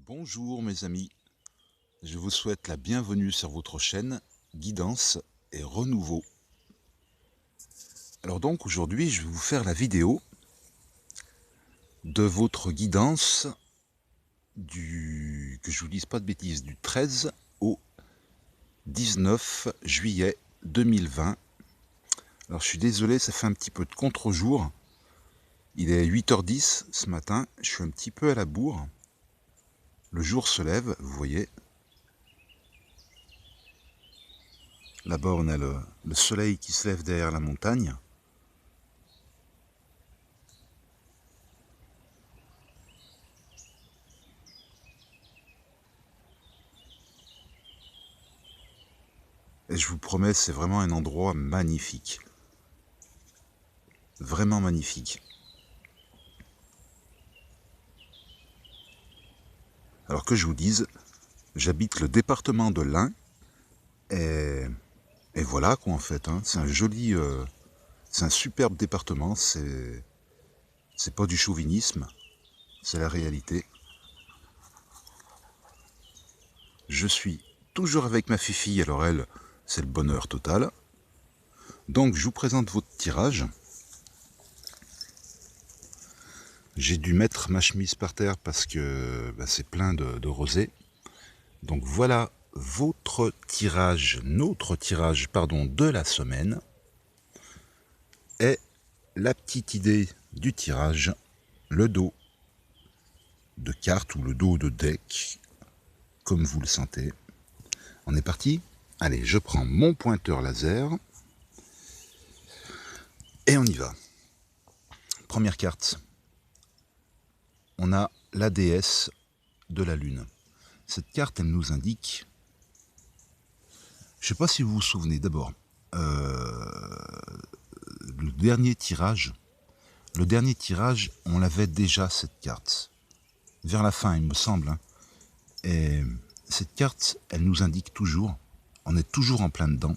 Bonjour mes amis, je vous souhaite la bienvenue sur votre chaîne Guidance et Renouveau. Alors donc aujourd'hui je vais vous faire la vidéo de votre guidance que je vous dise pas de bêtises, du 13 au 19 juillet 2020. Alors je suis désolé, ça fait un petit peu de contre-jour. Il est 8h10 ce matin, je suis un petit peu à la bourre. Le jour se lève, vous voyez. Là-bas, on a le soleil qui se lève derrière la montagne. Et je vous promets, c'est vraiment un endroit magnifique. Vraiment magnifique. Alors que je vous dise, j'habite le département de l'Ain. Et voilà quoi en fait. Hein. C'est un joli... c'est un superbe département. C'est pas du chauvinisme. C'est la réalité. Je suis toujours avec ma fifi. Alors elle, c'est le bonheur total. Donc je vous présente votre tirage. J'ai dû mettre ma chemise par terre parce que c'est plein de rosée. Donc voilà votre tirage, notre tirage, pardon, de la semaine. Et la petite idée du tirage, le dos de carte ou le dos de deck, comme vous le sentez. On est parti? Allez, je prends mon pointeur laser. Et on y va. Première carte. On a la déesse de la lune. Cette carte, elle nous indique... Je ne sais pas si vous vous souvenez, d'abord, le dernier tirage, on l'avait déjà cette carte. Vers la fin, il me semble. Hein. Et cette carte, elle nous indique toujours, on est toujours en plein dedans,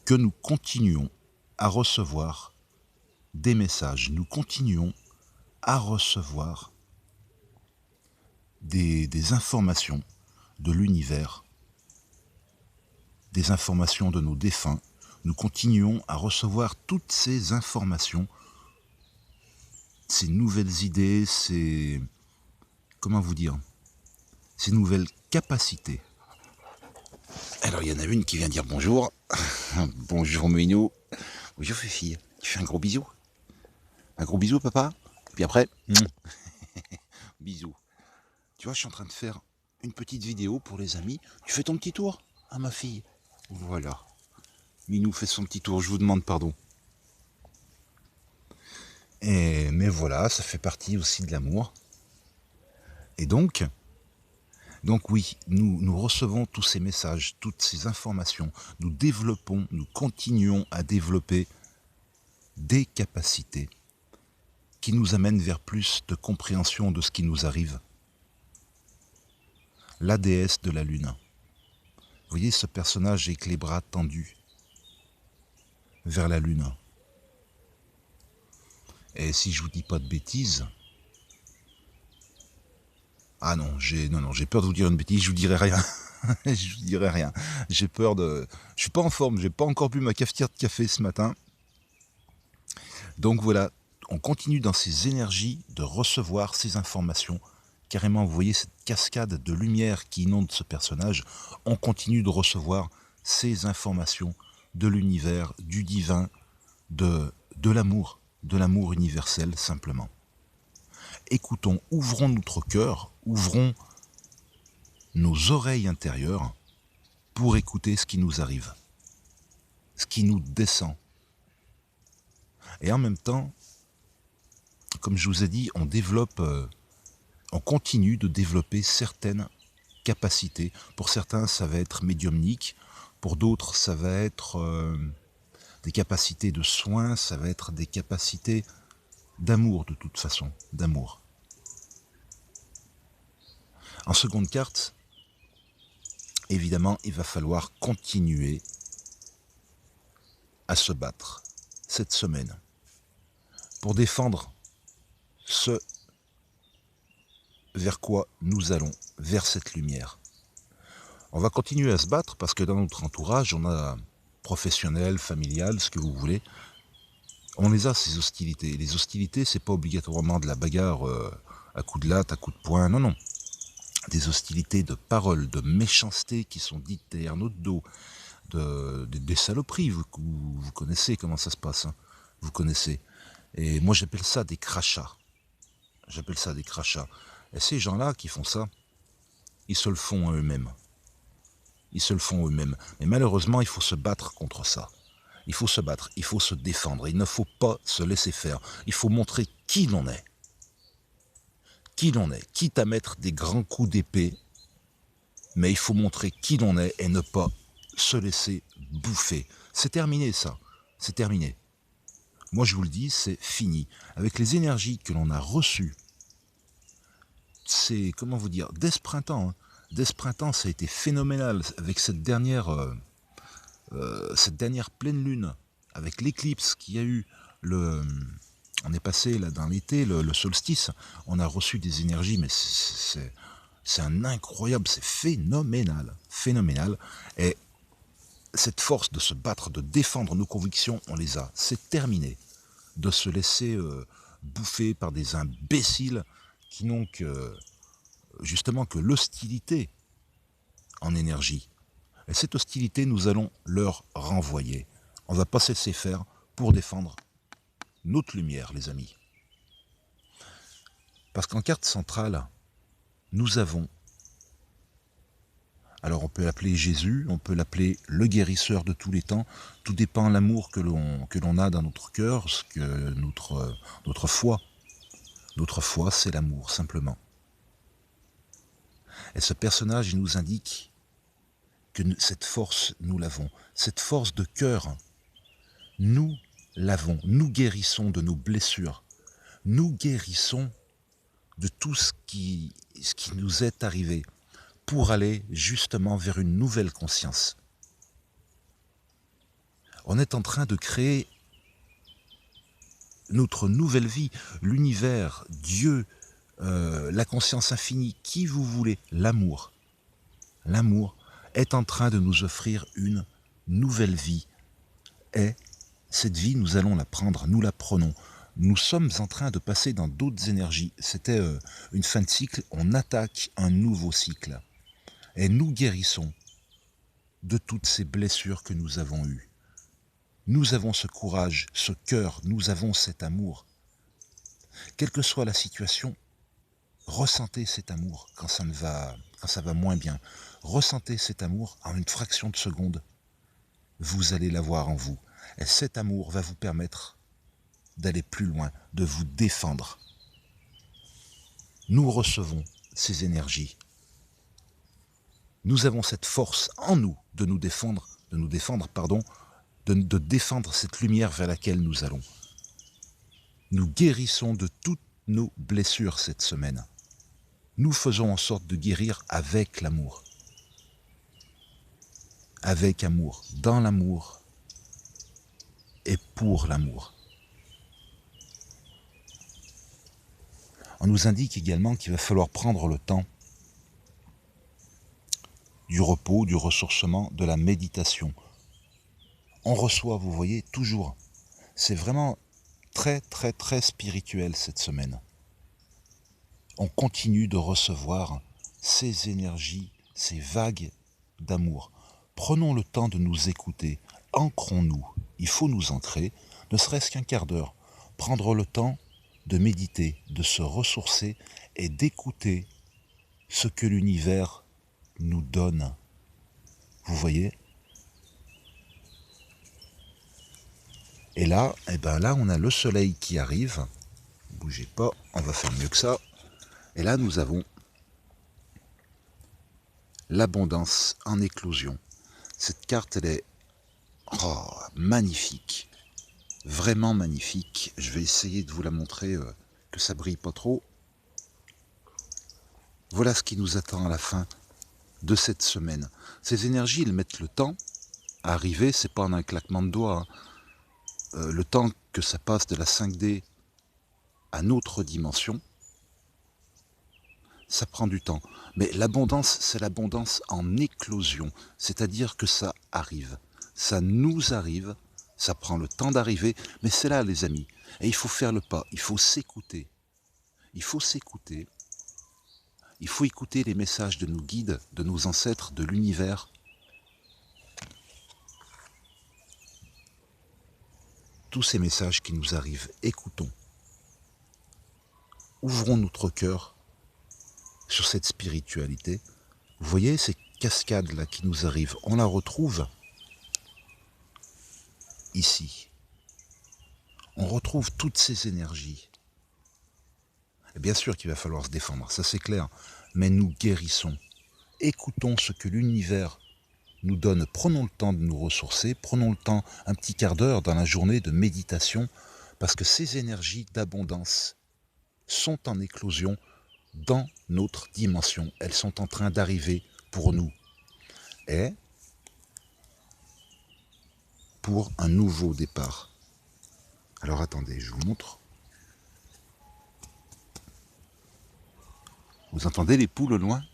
que nous continuons à recevoir des messages. Nous continuons à recevoir des informations de l'univers, des informations de nos défunts. Nous continuons à recevoir toutes ces informations, ces nouvelles idées, comment vous dire, ces nouvelles capacités. Alors il y en a une qui vient dire bonjour. Bonjour Minou. Bonjour Fifi. Tu fais un gros bisou. Un gros bisou papa. Puis après, bisous. Tu vois, je suis en train de faire une petite vidéo pour les amis. Tu fais ton petit tour à ma fille. Voilà. Minou fait son petit tour, je vous demande pardon. Mais voilà, ça fait partie aussi de l'amour. Et donc oui, nous recevons tous ces messages, toutes ces informations. Nous développons, nous continuons à développer des capacités qui nous amènent vers plus de compréhension de ce qui nous arrive. La déesse de la lune. Vous voyez ce personnage avec les bras tendus vers la lune. Et si je vous dis pas de bêtises... Ah non, j'ai peur de vous dire une bêtise, je vous dirai rien. Je vous dirai rien. J'ai peur de... Je suis pas en forme, j'ai pas encore bu ma cafetière de café ce matin. Donc voilà, on continue dans ces énergies de recevoir ces informations. Carrément, vous voyez cette cascade de lumière qui inonde ce personnage. On continue de recevoir ces informations de l'univers, du divin, de l'amour universel simplement. Écoutons, ouvrons notre cœur, ouvrons nos oreilles intérieures pour écouter ce qui nous arrive, ce qui nous descend. Et en même temps, comme je vous ai dit, on continue de développer certaines capacités. Pour certains, ça va être médiumnique. Pour d'autres, ça va être des capacités de soins. Ça va être des capacités d'amour, de toute façon, d'amour. En seconde carte, évidemment, il va falloir continuer à se battre cette semaine pour défendre ce vers quoi nous allons, vers cette lumière. On va continuer à se battre parce que dans notre entourage, on a professionnel, familial, ce que vous voulez, on les a ces hostilités. Les hostilités, c'est pas obligatoirement de la bagarre à coups de latte, à coups de poing, non, non. Des hostilités de paroles, de méchanceté qui sont dites derrière notre dos, des saloperies, vous connaissez comment ça se passe, hein, vous connaissez. Et moi j'appelle ça des crachats. J'appelle ça des crachats. Et ces gens-là qui font ça, ils se le font à eux-mêmes. Ils se le font eux-mêmes. Mais malheureusement, il faut se battre contre ça. Il faut se battre, il faut se défendre. Il ne faut pas se laisser faire. Il faut montrer qui l'on est. Qui l'on est. Quitte à mettre des grands coups d'épée, mais il faut montrer qui l'on est et ne pas se laisser bouffer. C'est terminé ça. C'est terminé. Moi je vous le dis, c'est fini. Avec les énergies que l'on a reçues, c'est, comment vous dire, dès ce printemps, hein, dès ce printemps, ça a été phénoménal avec cette dernière pleine lune, avec l'éclipse qu'il y a eu, on est passé là dans l'été, le solstice, on a reçu des énergies, mais c'est un incroyable, c'est phénoménal, phénoménal. Et cette force de se battre, de défendre nos convictions, on les a. C'est terminé. De se laisser bouffer par des imbéciles qui n'ont justement que l'hostilité en énergie. Et cette hostilité, nous allons leur renvoyer. On ne va pas se laisser faire pour défendre notre lumière, les amis. Parce qu'en carte centrale, nous avons, alors on peut l'appeler Jésus, on peut l'appeler le guérisseur de tous les temps, tout dépend de l'amour que l'on a dans notre cœur, ce que notre foi. Notre foi, c'est l'amour, simplement. Et ce personnage, il nous indique que cette force, nous l'avons. Cette force de cœur, nous l'avons. Nous guérissons de nos blessures. Nous guérissons de tout ce qui nous est arrivé pour aller justement vers une nouvelle conscience. On est en train de créer notre nouvelle vie, l'univers, Dieu, la conscience infinie, qui vous voulez, l'amour. L'amour est en train de nous offrir une nouvelle vie. Et cette vie, nous allons la prendre, nous la prenons. Nous sommes en train de passer dans d'autres énergies. C'était une fin de cycle, on attaque un nouveau cycle. Et nous guérissons de toutes ces blessures que nous avons eues. Nous avons ce courage, ce cœur, nous avons cet amour. Quelle que soit la situation, ressentez cet amour quand ça va moins bien. Ressentez cet amour en une fraction de seconde. Vous allez l'avoir en vous. Et cet amour va vous permettre d'aller plus loin, de vous défendre. Nous recevons ces énergies. Nous avons cette force en nous de défendre cette lumière vers laquelle nous allons. Nous guérissons de toutes nos blessures cette semaine. Nous faisons en sorte de guérir avec l'amour. Avec amour, dans l'amour et pour l'amour. On nous indique également qu'il va falloir prendre le temps du repos, du ressourcement, de la méditation. On reçoit, vous voyez, toujours. C'est vraiment très, très, très spirituel cette semaine. On continue de recevoir ces énergies, ces vagues d'amour. Prenons le temps de nous écouter. Ancrons-nous. Il faut nous ancrer, ne serait-ce qu'un quart d'heure. Prendre le temps de méditer, de se ressourcer et d'écouter ce que l'univers nous donne. Vous voyez ? Et là, là, on a le soleil qui arrive. Bougez pas, on va faire mieux que ça. Et là, nous avons l'abondance en éclosion. Cette carte, elle est magnifique. Vraiment magnifique. Je vais essayer de vous la montrer, que ça brille pas trop. Voilà ce qui nous attend à la fin de cette semaine. Ces énergies, elles mettent le temps à arriver. C'est pas en un claquement de doigts. Le temps que ça passe de la 5D à notre dimension, ça prend du temps. Mais l'abondance, c'est l'abondance en éclosion. C'est-à-dire que ça arrive. Ça nous arrive. Ça prend le temps d'arriver. Mais c'est là, les amis. Et il faut faire le pas. Il faut s'écouter. Il faut s'écouter. Il faut écouter les messages de nos guides, de nos ancêtres, de l'univers. Tous ces messages qui nous arrivent, écoutons. Ouvrons notre cœur sur cette spiritualité. Vous voyez ces cascades-là qui nous arrivent, on la retrouve ici. On retrouve toutes ces énergies. Et bien sûr qu'il va falloir se défendre, ça c'est clair, mais nous guérissons. Écoutons ce que l'univers nous donne. Prenons le temps de nous ressourcer, prenons le temps, un petit quart d'heure dans la journée de méditation, parce que ces énergies d'abondance sont en éclosion dans notre dimension. Elles sont en train d'arriver pour nous. Et pour un nouveau départ. Alors attendez, je vous montre. Vous entendez les poules au loin?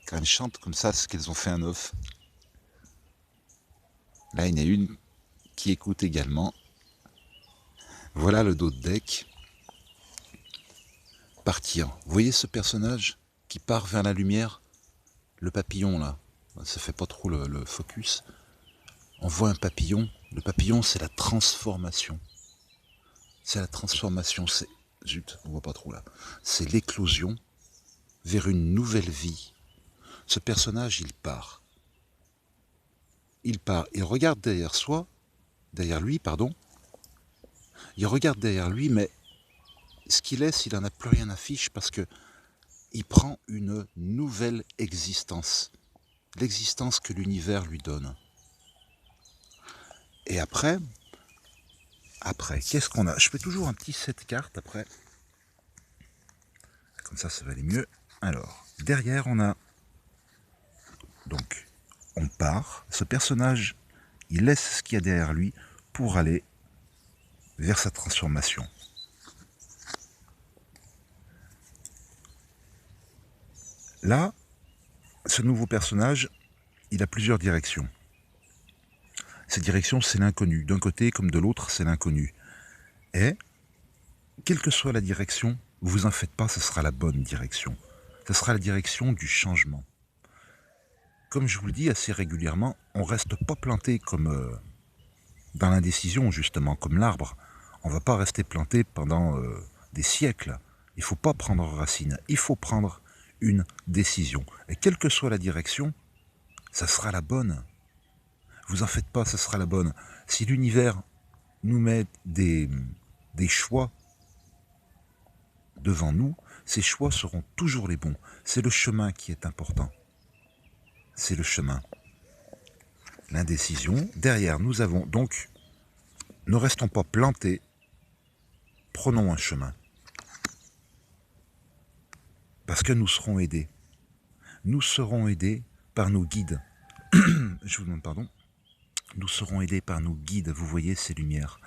Quand elles chantent comme ça, c'est qu'elles ont fait un œuf. Là, il y en a une qui écoute également. Voilà le dos de deck. Partir. Vous voyez ce personnage qui part vers la lumière? Le papillon, là. Ça fait pas trop le focus. On voit un papillon. Le papillon, c'est la transformation. C'est la transformation. C'est... Zut, on voit pas trop là. C'est l'éclosion vers une nouvelle vie. Ce personnage, il part. Il part. Il regarde derrière lui, il regarde derrière lui, mais ce qu'il laisse, il n'en a plus rien à fiche parce que il prend une nouvelle existence. L'existence que l'univers lui donne. Et après, qu'est-ce qu'on a? Je fais toujours un petit set cartes après. Comme ça va aller mieux. Alors, derrière, on a... Donc, on part. Ce personnage, il laisse ce qu'il y a derrière lui pour aller vers sa transformation. Là, ce nouveau personnage, il a plusieurs directions. Ces directions, c'est l'inconnu. D'un côté comme de l'autre, c'est l'inconnu. Et, quelle que soit la direction, vous vous en faites pas, ce sera la bonne direction. Ce sera la direction du changement. Comme je vous le dis assez régulièrement, on ne reste pas planté comme dans l'indécision, justement, comme l'arbre. On ne va pas rester planté pendant des siècles. Il ne faut pas prendre racine. Il faut prendre une décision. Et quelle que soit la direction, ça sera la bonne. Vous en faites pas, ça sera la bonne. Si l'univers nous met des choix devant nous, ces choix seront toujours les bons. C'est le chemin qui est important. C'est le chemin. L'indécision. Derrière, nous avons donc, ne restons pas plantés, prenons un chemin. Parce que nous serons aidés. Nous serons aidés par nos guides. Je vous demande pardon. Nous serons aidés par nos guides, vous voyez ces lumières.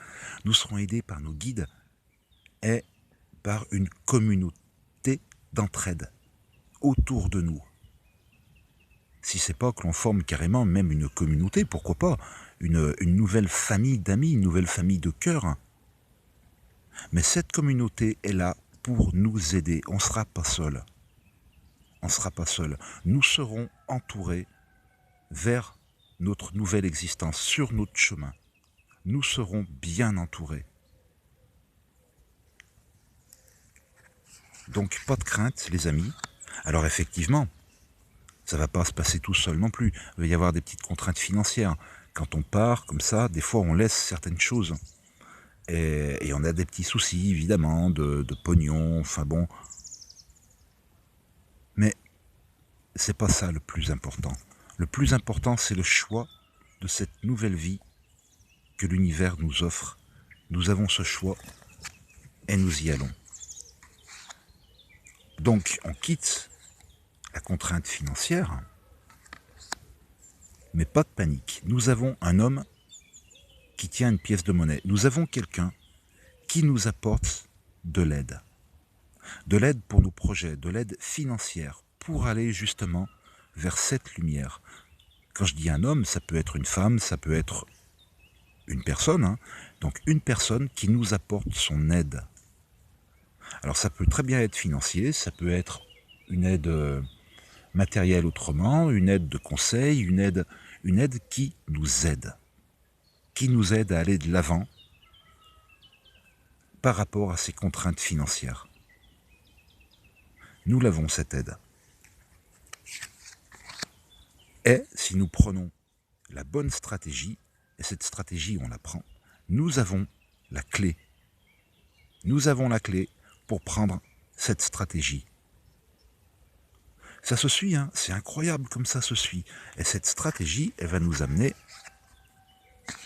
Nous serons aidés par nos guides et par une communauté d'entraide autour de nous. Si c'est pas que l'on forme carrément même une communauté, pourquoi pas, une nouvelle famille d'amis, une nouvelle famille de cœur. Mais cette communauté est là pour nous aider. On ne sera pas seul. On ne sera pas seul. Nous serons entourés vers notre nouvelle existence, sur notre chemin. Nous serons bien entourés. Donc pas de crainte, les amis. Alors effectivement, ça ne va pas se passer tout seul non plus. Il va y avoir des petites contraintes financières. Quand on part comme ça, des fois on laisse certaines choses. Et on a des petits soucis, évidemment, de pognon, enfin bon. Mais c'est pas ça le plus important. Le plus important, c'est le choix de cette nouvelle vie que l'univers nous offre. Nous avons ce choix et nous y allons. Donc, on quitte la contrainte financière, mais pas de panique. Nous avons un homme qui tient une pièce de monnaie. Nous avons quelqu'un qui nous apporte de l'aide. De l'aide pour nos projets, de l'aide financière, pour aller justement vers cette lumière. Quand je dis un homme, ça peut être une femme, ça peut être une personne, hein. Donc une personne qui nous apporte son aide. Alors ça peut très bien être financier, ça peut être une aide matérielle autrement, une aide de conseil, une aide qui nous aide à aller de l'avant par rapport à ces contraintes financières. Nous l'avons, cette aide. Et si nous prenons la bonne stratégie, et cette stratégie on la prend, nous avons la clé. Nous avons la clé pour prendre cette stratégie. Ça se suit, hein, c'est incroyable comme ça se suit. Et cette stratégie, elle va nous amener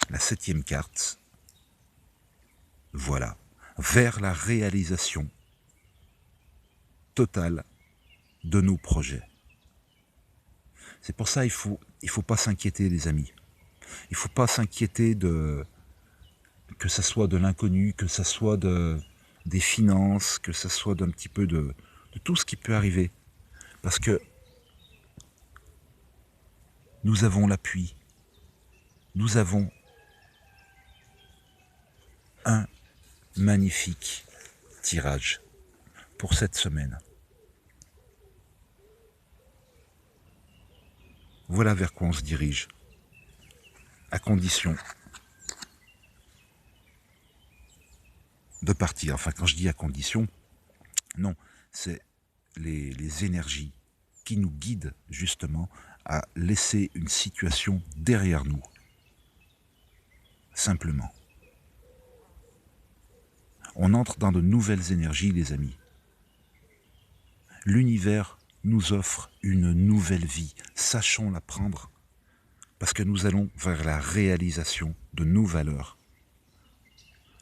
la 7e carte. Voilà, vers la réalisation totale de nos projets. C'est pour ça il faut pas s'inquiéter, les amis. Il ne faut pas s'inquiéter que ça soit de l'inconnu, que ça soit des finances, que ça soit d'un petit peu de tout ce qui peut arriver. Parce que nous avons l'appui. Nous avons un magnifique tirage pour cette semaine. Voilà vers quoi on se dirige, à condition de partir. Enfin, quand je dis à condition, non, c'est les énergies qui nous guident justement à laisser une situation derrière nous. Simplement. On entre dans de nouvelles énergies, les amis. L'univers nous offre une nouvelle vie. Sachons la prendre, parce que nous allons vers la réalisation de nos valeurs,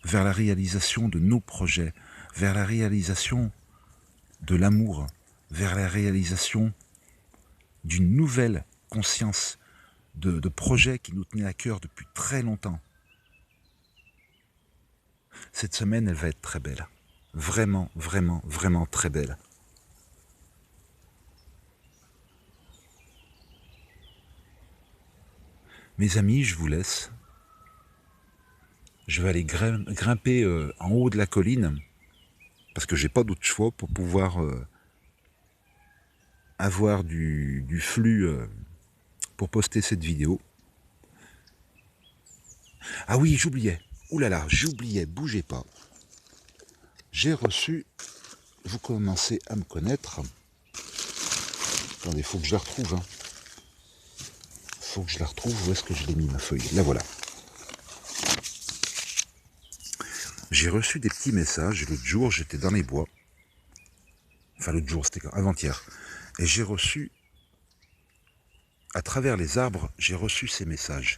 vers la réalisation de nos projets, vers la réalisation de l'amour, vers la réalisation d'une nouvelle conscience de projets qui nous tenaient à cœur depuis très longtemps. Cette semaine, elle va être très belle. Vraiment, vraiment, vraiment très belle. Mes amis, je vous laisse. Je vais aller grimper en haut de la colline, parce que j'ai pas d'autre choix pour pouvoir avoir du flux pour poster cette vidéo. Ah oui, j'oubliais. Ouh là là, j'oubliais, bougez pas. J'ai reçu, vous commencez à me connaître. Attendez, il faut que je la retrouve. Hein. Faut que je la retrouve. Où est-ce que je l'ai mis, ma feuille? La voilà. J'ai reçu des petits messages. L'autre jour, j'étais dans les bois. Enfin, l'autre jour, c'était avant-hier. Et j'ai reçu, à travers les arbres, j'ai reçu ces messages.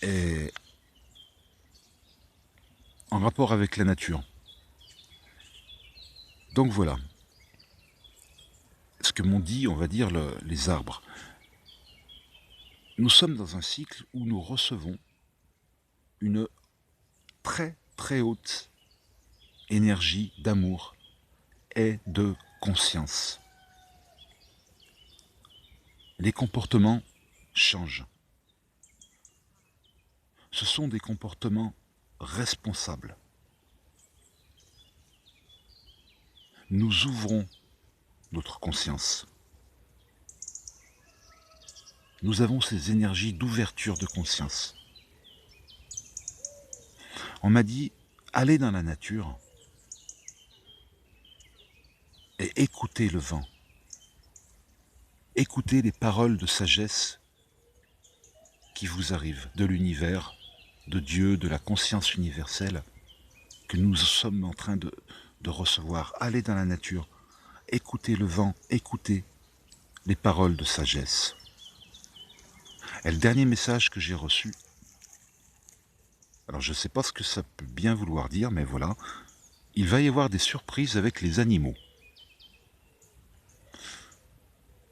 Et en rapport avec la nature. Donc voilà. Ce que m'ont dit, on va dire, les arbres. Nous sommes dans un cycle où nous recevons une très très haute énergie d'amour et de conscience. Les comportements changent. Ce sont des comportements responsables. Nous ouvrons notre conscience. Nous avons ces énergies d'ouverture de conscience. On m'a dit, allez dans la nature et écoutez le vent. Écoutez les paroles de sagesse qui vous arrivent de l'univers, de Dieu, de la conscience universelle que nous sommes en train de recevoir. Allez dans la nature, écoutez le vent, écoutez les paroles de sagesse. Et le dernier message que j'ai reçu, alors je ne sais pas ce que ça peut bien vouloir dire, mais voilà, il va y avoir des surprises avec les animaux.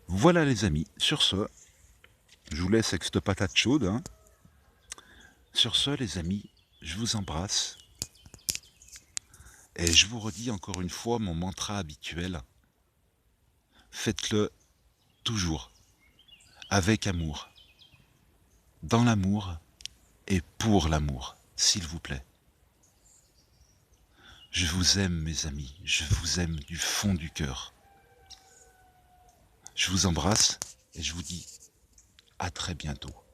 Voilà les amis, sur ce, je vous laisse avec cette patate chaude. Hein. Sur ce les amis, je vous embrasse et je vous redis encore une fois mon mantra habituel. Faites-le toujours, avec amour, dans l'amour et pour l'amour, s'il vous plaît. Je vous aime mes amis, je vous aime du fond du cœur. Je vous embrasse et je vous dis à très bientôt.